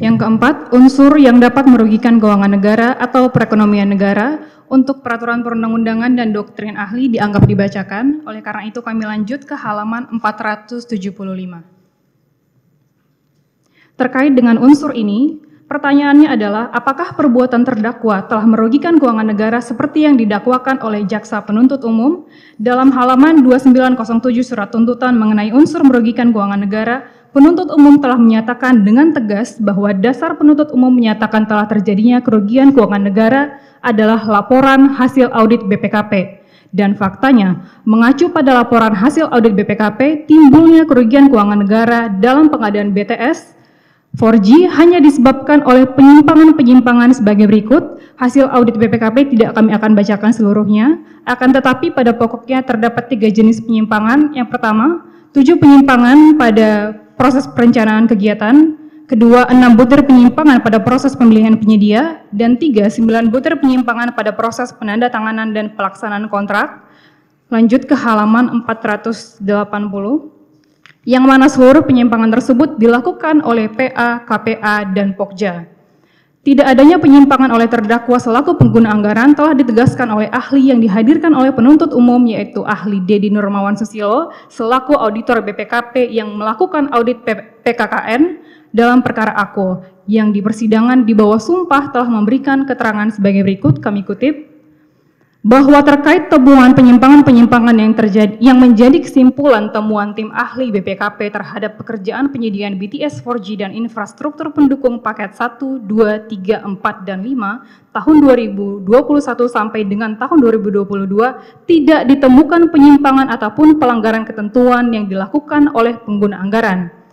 Yang keempat, unsur yang dapat merugikan keuangan negara atau perekonomian negara untuk peraturan perundang-undangan dan doktrin ahli dianggap dibacakan. Oleh karena itu kami lanjut ke halaman 475. Terkait dengan unsur ini, pertanyaannya adalah apakah perbuatan terdakwa telah merugikan keuangan negara seperti yang didakwakan oleh jaksa penuntut umum dalam halaman 2907 surat tuntutan mengenai unsur merugikan keuangan negara. Penuntut umum telah menyatakan dengan tegas bahwa dasar penuntut umum menyatakan telah terjadinya kerugian keuangan negara adalah laporan hasil audit BPKP. Dan faktanya, mengacu pada laporan hasil audit BPKP, timbulnya kerugian keuangan negara dalam pengadaan BTS 4G hanya disebabkan oleh penyimpangan-penyimpangan sebagai berikut. Hasil audit BPKP tidak kami akan bacakan seluruhnya, akan tetapi pada pokoknya terdapat 3 jenis penyimpangan. Yang pertama, 7 penyimpangan pada proses perencanaan kegiatan, kedua 6 butir penyimpangan pada proses pemilihan penyedia, dan 3 9 butir penyimpangan pada proses penandatanganan dan pelaksanaan kontrak. Lanjut ke halaman 480, yang mana seluruh penyimpangan tersebut dilakukan oleh PA, KPA, dan Pokja. Tidak adanya penyimpangan oleh terdakwa selaku pengguna anggaran telah ditegaskan oleh ahli yang dihadirkan oleh penuntut umum, yaitu ahli Dedi Nurmawan Susilo selaku auditor BPKP yang melakukan audit PKKN dalam perkara AKO, yang di persidangan di bawah sumpah telah memberikan keterangan sebagai berikut, kami kutip, bahwa terkait temuan penyimpangan-penyimpangan yang menjadi kesimpulan temuan tim ahli BPKP terhadap pekerjaan penyediaan BTS 4G dan infrastruktur pendukung paket 1, 2, 3, 4, dan 5 tahun 2021 sampai dengan tahun 2022 tidak ditemukan penyimpangan ataupun pelanggaran ketentuan yang dilakukan oleh pengguna anggaran.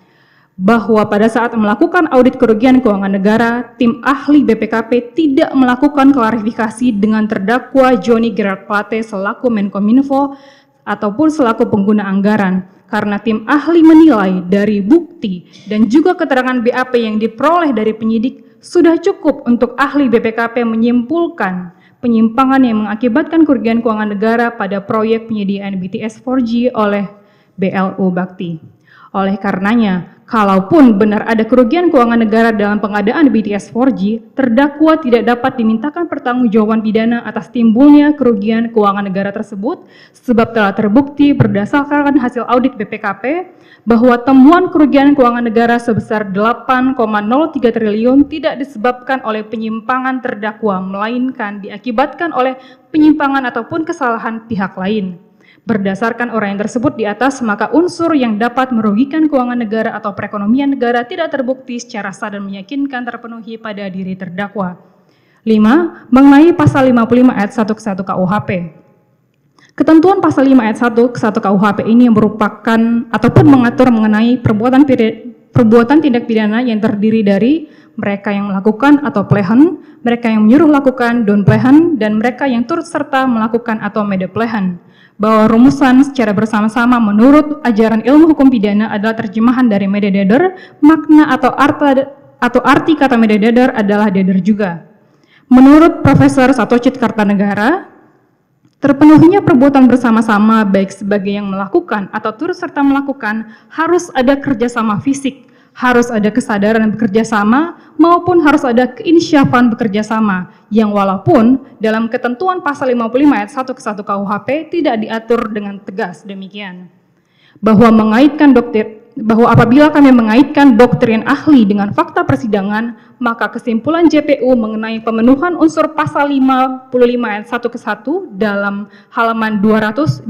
Bahwa pada saat melakukan audit kerugian keuangan negara, tim ahli BPKP tidak melakukan klarifikasi dengan terdakwa Johnny Gerard Plate selaku Menkominfo ataupun selaku pengguna anggaran, karena tim ahli menilai dari bukti dan juga keterangan BAP yang diperoleh dari penyidik sudah cukup untuk ahli BPKP menyimpulkan penyimpangan yang mengakibatkan kerugian keuangan negara pada proyek penyediaan BTS 4G oleh BLU Bakti. Oleh karenanya, kalaupun benar ada kerugian keuangan negara dalam pengadaan BTS 4G, terdakwa tidak dapat dimintakan pertanggungjawaban pidana atas timbulnya kerugian keuangan negara tersebut, sebab telah terbukti berdasarkan hasil audit BPKP bahwa temuan kerugian keuangan negara sebesar 8,03 triliun tidak disebabkan oleh penyimpangan terdakwa, melainkan diakibatkan oleh penyimpangan ataupun kesalahan pihak lain. Berdasarkan uraian tersebut di atas, maka unsur yang dapat merugikan keuangan negara atau perekonomian negara tidak terbukti secara sah dan meyakinkan terpenuhi pada diri terdakwa. 5. Mengenai pasal 55 ayat 1 ke 1 KUHP. Ketentuan pasal 5 ayat 1 ke 1 KUHP ini merupakan ataupun mengatur mengenai perbuatan tindak pidana yang terdiri dari mereka yang melakukan atau plehen, mereka yang menyuruh lakukan don plehen, dan mereka yang turut serta melakukan atau mede plehen. Bahwa rumusan secara bersama-sama menurut ajaran ilmu hukum pidana adalah terjemahan dari medededer, makna atau arti kata medededer adalah deder juga. Menurut Profesor Satocit Kartanegara, terpenuhinya perbuatan bersama-sama baik sebagai yang melakukan atau turut serta melakukan harus ada kerjasama fisik, harus ada kesadaran bekerja sama, maupun harus ada keinsyafan bekerja sama, yang walaupun dalam ketentuan pasal 55 ayat 1 ke 1 KUHP tidak diatur dengan tegas demikian. Bahwa apabila kami mengaitkan doktrin ahli dengan fakta persidangan, maka kesimpulan JPU mengenai pemenuhan unsur pasal 55 ayat 1 ke 1 dalam halaman 2950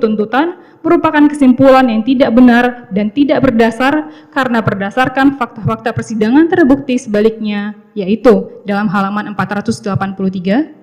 tuntutan merupakan kesimpulan yang tidak benar dan tidak berdasar karena berdasarkan fakta-fakta persidangan terbukti sebaliknya, yaitu dalam halaman 483.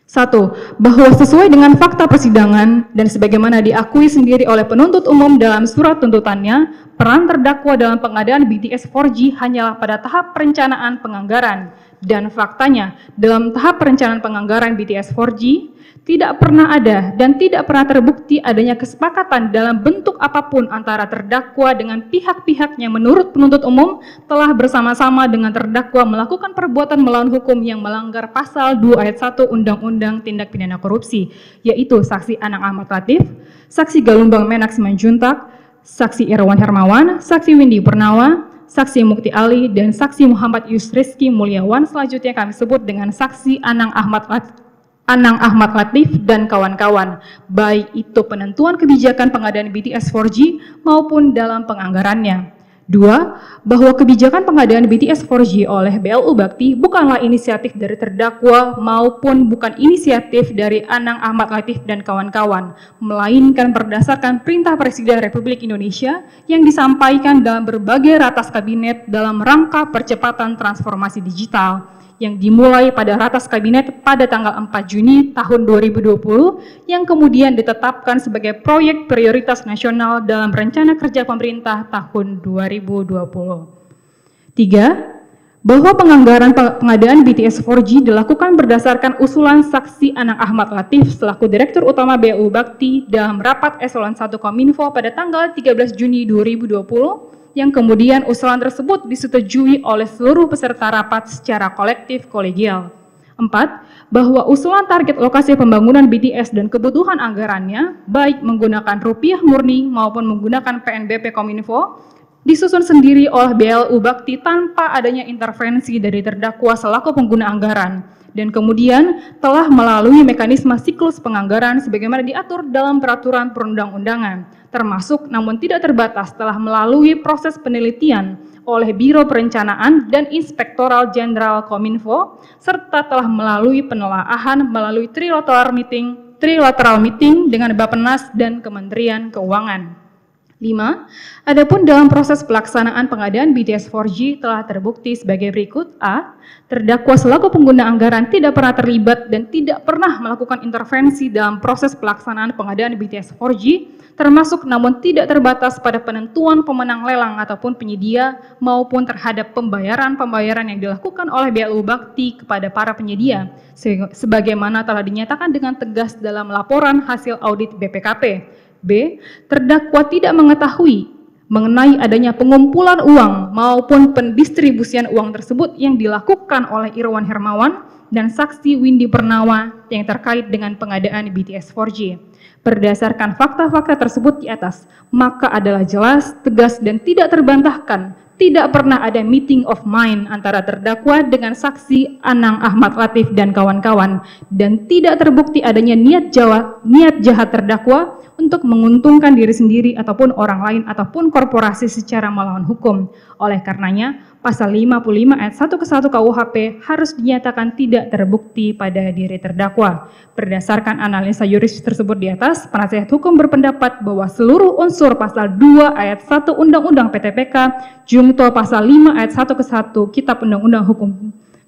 1. Bahwa sesuai dengan fakta persidangan dan sebagaimana diakui sendiri oleh penuntut umum dalam surat tuntutannya, peran terdakwa dalam pengadaan BTS 4G hanyalah pada tahap perencanaan penganggaran. Dan faktanya, dalam tahap perencanaan penganggaran BTS 4G, tidak pernah ada dan tidak pernah terbukti adanya kesepakatan dalam bentuk apapun antara terdakwa dengan pihak-pihak yang menurut penuntut umum telah bersama-sama dengan terdakwa melakukan perbuatan melawan hukum yang melanggar pasal 2 ayat 1 Undang-Undang Tindak Pidana Korupsi, yaitu saksi Anang Ahmad Latif, saksi Galumbang Menak Simanjuntak, saksi Irwan Hermawan, saksi Windy Purnawa, saksi Mukti Ali, dan saksi Muhammad Yusrizki Mulyawan. Selanjutnya kami sebut dengan saksi Anang Ahmad Latif dan kawan-kawan, baik itu penentuan kebijakan pengadaan BTS 4G maupun dalam penganggarannya. 2. Bahwa kebijakan pengadaan BTS 4G oleh BLU Bakti bukanlah inisiatif dari terdakwa maupun bukan inisiatif dari Anang Ahmad Latif dan kawan-kawan, melainkan berdasarkan perintah Presiden Republik Indonesia yang disampaikan dalam berbagai ratas kabinet dalam rangka percepatan transformasi digital yang dimulai pada ratas kabinet pada tanggal 4 Juni tahun 2020 yang kemudian ditetapkan sebagai proyek prioritas nasional dalam rencana kerja pemerintah tahun 2020. 3. Bahwa penganggaran pengadaan BTS 4G dilakukan berdasarkan usulan saksi Anang Ahmad Latif selaku Direktur Utama BLU Bakti dalam rapat eselon 1 Kominfo pada tanggal 13 Juni 2020 yang kemudian usulan tersebut disetujui oleh seluruh peserta rapat secara kolektif kolegial. 4. Bahwa usulan target lokasi pembangunan BTS dan kebutuhan anggarannya, baik menggunakan rupiah murni maupun menggunakan PNBP Kominfo, disusun sendiri oleh BLU Bakti tanpa adanya intervensi dari terdakwa selaku pengguna anggaran, dan kemudian telah melalui mekanisme siklus penganggaran sebagaimana diatur dalam peraturan perundang-undangan, termasuk namun tidak terbatas telah melalui proses penelitian oleh Biro Perencanaan dan Inspektoral Jenderal Kominfo, serta telah melalui penelaahan melalui trilateral meeting dengan Bappenas dan Kementerian Keuangan. 5. Adapun dalam proses pelaksanaan pengadaan BTS 4G telah terbukti sebagai berikut. A. Terdakwa selaku pengguna anggaran tidak pernah terlibat dan tidak pernah melakukan intervensi dalam proses pelaksanaan pengadaan BTS 4G, termasuk namun tidak terbatas pada penentuan pemenang lelang ataupun penyedia maupun terhadap pembayaran yang dilakukan oleh BLU Bakti kepada para penyedia, sebagaimana telah dinyatakan dengan tegas dalam laporan hasil audit BPKP. B. Terdakwa tidak mengetahui mengenai adanya pengumpulan uang maupun pendistribusian uang tersebut yang dilakukan oleh Irwan Hermawan dan saksi Windy Pernawa yang terkait dengan pengadaan BTS 4G. Berdasarkan fakta-fakta tersebut di atas, maka adalah jelas, tegas, dan tidak terbantahkan tidak pernah ada meeting of mind antara terdakwa dengan saksi Anang Ahmad Latif dan kawan-kawan, dan tidak terbukti adanya niat jahat terdakwa untuk menguntungkan diri sendiri ataupun orang lain ataupun korporasi secara melawan hukum. Oleh karenanya, pasal 55 ayat 1 ke 1 KUHP harus dinyatakan tidak terbukti pada diri terdakwa. Berdasarkan analisa yuris tersebut di atas, penasihat hukum berpendapat bahwa seluruh unsur pasal 2 ayat 1 Undang-Undang PTPK jungto pasal 5 ayat 1 ke 1 Kitab Undang-Undang Hukum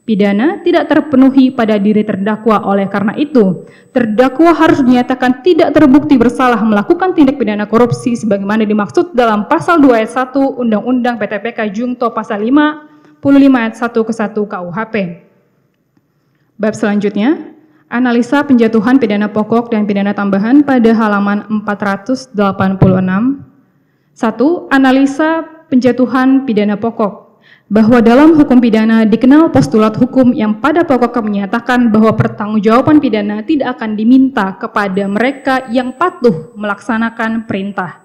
Pidana tidak terpenuhi pada diri terdakwa. Oleh karena itu, terdakwa harus dinyatakan tidak terbukti bersalah melakukan tindak pidana korupsi sebagaimana dimaksud dalam pasal 2 ayat 1 Undang-Undang PTPK jungto pasal 55 ayat 1 ke 1 KUHP. Bab selanjutnya, analisa penjatuhan pidana pokok dan pidana tambahan pada halaman 486. 1. Analisa penjatuhan pidana pokok. Bahwa dalam hukum pidana dikenal postulat hukum yang pada pokoknya menyatakan bahwa pertanggungjawaban pidana tidak akan diminta kepada mereka yang patuh melaksanakan perintah.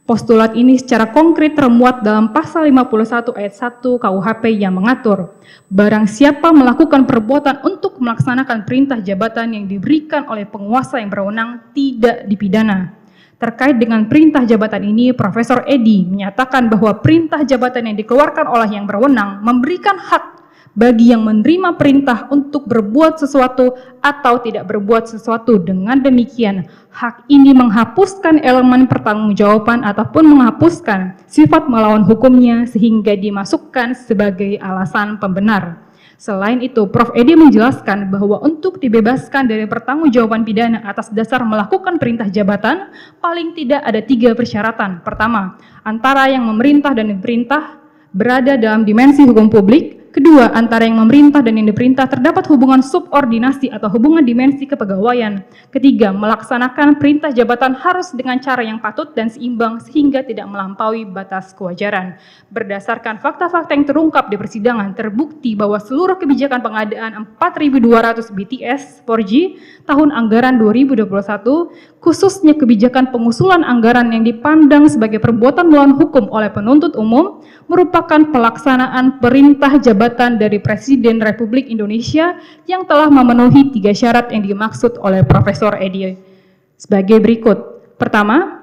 Postulat ini secara konkret termuat dalam pasal 51 ayat 1 KUHP yang mengatur barang siapa melakukan perbuatan untuk melaksanakan perintah jabatan yang diberikan oleh penguasa yang berwenang tidak dipidana. Terkait dengan perintah jabatan ini, Profesor Edi menyatakan bahwa perintah jabatan yang dikeluarkan oleh yang berwenang memberikan hak bagi yang menerima perintah untuk berbuat sesuatu atau tidak berbuat sesuatu. Dengan demikian, hak ini menghapuskan elemen pertanggungjawaban ataupun menghapuskan sifat melawan hukumnya sehingga dimasukkan sebagai alasan pembenar. Selain itu, Prof. Edi menjelaskan bahwa untuk dibebaskan dari pertanggungjawaban pidana atas dasar melakukan perintah jabatan, paling tidak ada 3 persyaratan. Pertama, antara yang memerintah dan diperintah berada dalam dimensi hukum publik. Kedua, antara yang memerintah dan yang diperintah terdapat hubungan subordinasi atau hubungan dimensi kepegawaian. Ketiga, melaksanakan perintah jabatan harus dengan cara yang patut dan seimbang sehingga tidak melampaui batas kewajaran. Berdasarkan fakta-fakta yang terungkap di persidangan, terbukti bahwa seluruh kebijakan pengadaan 4.200 BTS 4G tahun anggaran 2021, khususnya kebijakan pengusulan anggaran yang dipandang sebagai perbuatan melawan hukum oleh penuntut umum, merupakan pelaksanaan perintah jabatan dari Presiden Republik Indonesia yang telah memenuhi 3 syarat yang dimaksud oleh Profesor Edi sebagai berikut. Pertama,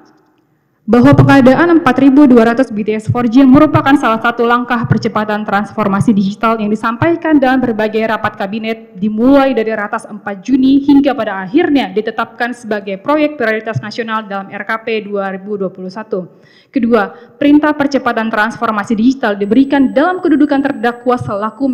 bahwa pengadaan 4.200 BTS 4G merupakan salah satu langkah percepatan transformasi digital yang disampaikan dalam berbagai rapat kabinet dimulai dari ratas 4 Juni hingga pada akhirnya ditetapkan sebagai proyek prioritas nasional dalam RKP 2021. Kedua, perintah percepatan transformasi digital diberikan dalam kedudukan terdakwa selaku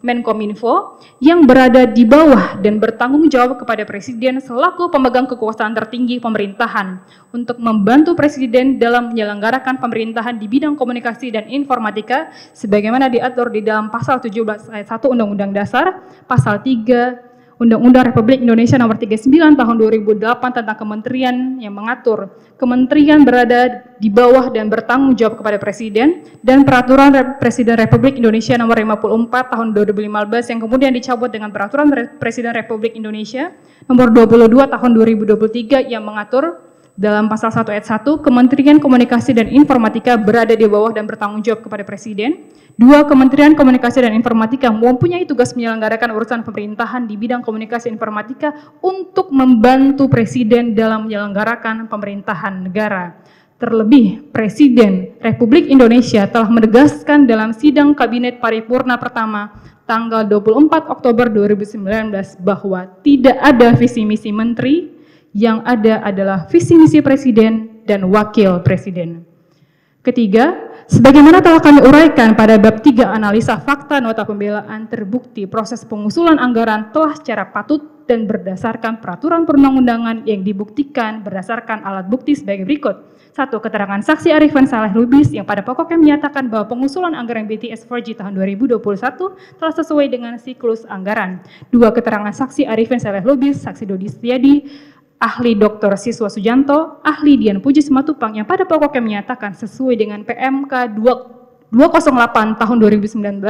Menkominfo yang berada di bawah dan bertanggung jawab kepada Presiden selaku pemegang kekuasaan tertinggi pemerintahan untuk membantu Presiden dalam menyelenggarakan pemerintahan di bidang komunikasi dan informatika sebagaimana diatur di dalam pasal 17 ayat 1 Undang-Undang Dasar, pasal 3 Undang-Undang Republik Indonesia Nomor 39 Tahun 2008 tentang kementerian yang mengatur kementerian berada di bawah dan bertanggung jawab kepada Presiden, dan Peraturan Presiden Republik Indonesia Nomor 54 Tahun 2015 yang kemudian dicabut dengan Peraturan Presiden Republik Indonesia Nomor 22 Tahun 2023 yang mengatur dalam pasal 1 ayat 1, Kementerian Komunikasi dan Informatika berada di bawah dan bertanggung jawab kepada Presiden. 2. Kementerian Komunikasi dan Informatika mempunyai tugas menyelenggarakan urusan pemerintahan di bidang komunikasi informatika untuk membantu Presiden dalam menyelenggarakan pemerintahan negara. Terlebih, Presiden Republik Indonesia telah menegaskan dalam sidang Kabinet Paripurna pertama tanggal 24 Oktober 2019 bahwa tidak ada visi misi menteri, yang ada adalah visi misi Presiden dan Wakil Presiden. Ketiga, sebagaimana telah kami uraikan pada bab 3 analisa fakta nota pembelaan, terbukti proses pengusulan anggaran telah secara patut dan berdasarkan peraturan perundang-undangan yang dibuktikan berdasarkan alat bukti sebagai berikut. 1. Keterangan saksi Arifin Saleh Lubis yang pada pokoknya menyatakan bahwa pengusulan anggaran BTS 4G tahun 2021 telah sesuai dengan siklus anggaran. 2. Keterangan saksi Arifin Saleh Lubis, saksi Dodi Setiadi, ahli Dr. Siswa Sujanto, ahli Dian Puji Simatupang yang pada pokoknya menyatakan sesuai dengan PMK 208 tahun 2019,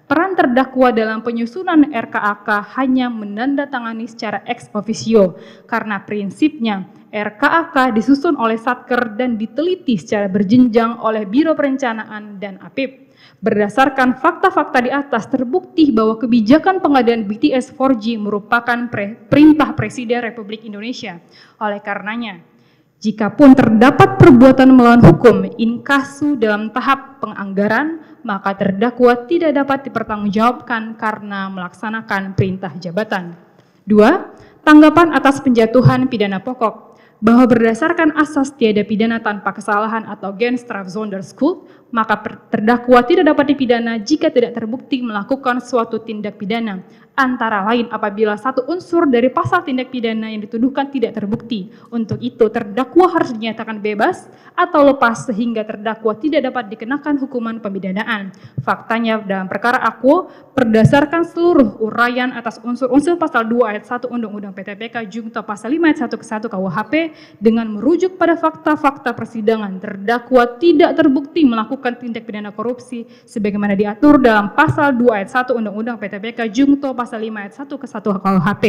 peran terdakwa dalam penyusunan RKAK hanya menandatangani secara ex officio karena prinsipnya RKAK disusun oleh Satker dan diteliti secara berjenjang oleh Biro Perencanaan dan APIP. Berdasarkan fakta-fakta di atas terbukti bahwa kebijakan pengadaan BTS 4G merupakan perintah Presiden Republik Indonesia. Oleh karenanya, jikapun terdapat perbuatan melawan hukum in casu dalam tahap penganggaran, maka terdakwa tidak dapat dipertanggungjawabkan karena melaksanakan perintah jabatan. 2. Tanggapan atas penjatuhan pidana pokok, bahwa berdasarkan asas tiada pidana tanpa kesalahan atau gens strafzonder schuld, maka terdakwa tidak dapat dipidana jika tidak terbukti melakukan suatu tindak pidana, antara lain apabila satu unsur dari pasal tindak pidana yang dituduhkan tidak terbukti. Untuk itu terdakwa harus dinyatakan bebas atau lepas sehingga terdakwa tidak dapat dikenakan hukuman pemidanaan. Faktanya dalam perkara Akwo, berdasarkan seluruh uraian atas unsur-unsur pasal 2 ayat 1 Undang-Undang PTPK junto pasal 5 ayat 1 ke 1 KUHP dengan merujuk pada fakta-fakta persidangan, terdakwa tidak terbukti melakukan tindak pidana korupsi sebagaimana diatur dalam pasal 2 ayat 1 Undang-Undang PTPK junto pasal 5 ayat 1 ke 1 KUHP.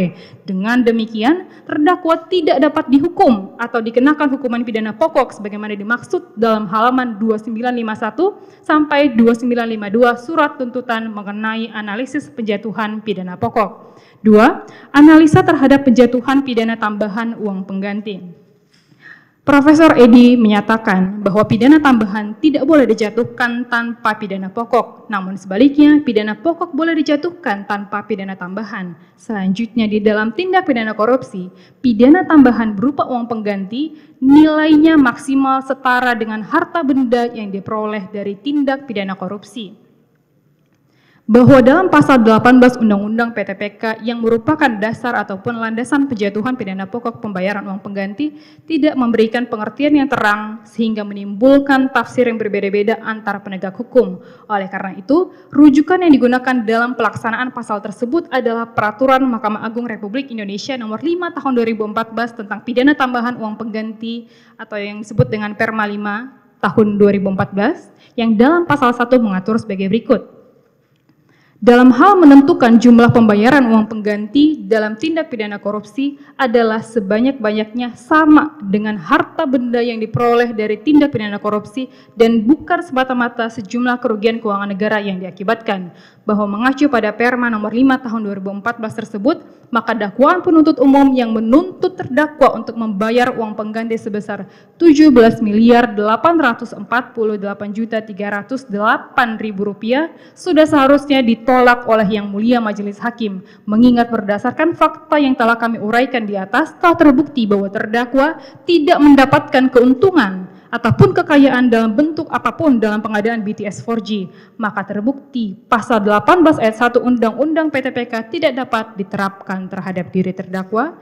Dengan demikian, terdakwa tidak dapat dihukum atau dikenakan hukuman pidana pokok sebagaimana dimaksud dalam halaman 2951 sampai 2952 Surat Tuntutan mengenai analisis penjatuhan pidana pokok. 2. Analisa terhadap penjatuhan pidana tambahan uang pengganti. Profesor Edi menyatakan bahwa pidana tambahan tidak boleh dijatuhkan tanpa pidana pokok, namun sebaliknya pidana pokok boleh dijatuhkan tanpa pidana tambahan. Selanjutnya di dalam tindak pidana korupsi, pidana tambahan berupa uang pengganti nilainya maksimal setara dengan harta benda yang diperoleh dari tindak pidana korupsi. bahwa dalam pasal 18 Undang-Undang PTPK yang merupakan dasar ataupun landasan penjatuhan pidana pokok pembayaran uang pengganti tidak memberikan pengertian yang terang sehingga menimbulkan tafsir yang berbeda-beda antara penegak hukum. Oleh karena itu, rujukan yang digunakan dalam pelaksanaan pasal tersebut adalah Peraturan Mahkamah Agung Republik Indonesia Nomor 5 Tahun 2014 tentang pidana tambahan uang pengganti atau yang disebut dengan Perma 5 Tahun 2014 yang dalam pasal 1 mengatur sebagai berikut. Dalam hal menentukan jumlah pembayaran uang pengganti dalam tindak pidana korupsi adalah sebanyak-banyaknya sama dengan harta benda yang diperoleh dari tindak pidana korupsi dan bukan semata-mata sejumlah kerugian keuangan negara yang diakibatkan. Bahwa mengacu pada Perma nomor 5 tahun 2014 tersebut, maka dakwaan penuntut umum yang menuntut terdakwa untuk membayar uang pengganti sebesar 17.848.308.008 rupiah sudah seharusnya ditolak oleh Yang Mulia Majelis Hakim, mengingat berdasarkan fakta yang telah kami uraikan di atas telah terbukti bahwa terdakwa tidak mendapatkan keuntungan ataupun kekayaan dalam bentuk apapun dalam pengadaan BTS 4G, maka terbukti pasal 18 ayat 1 Undang-Undang PTPK tidak dapat diterapkan terhadap diri terdakwa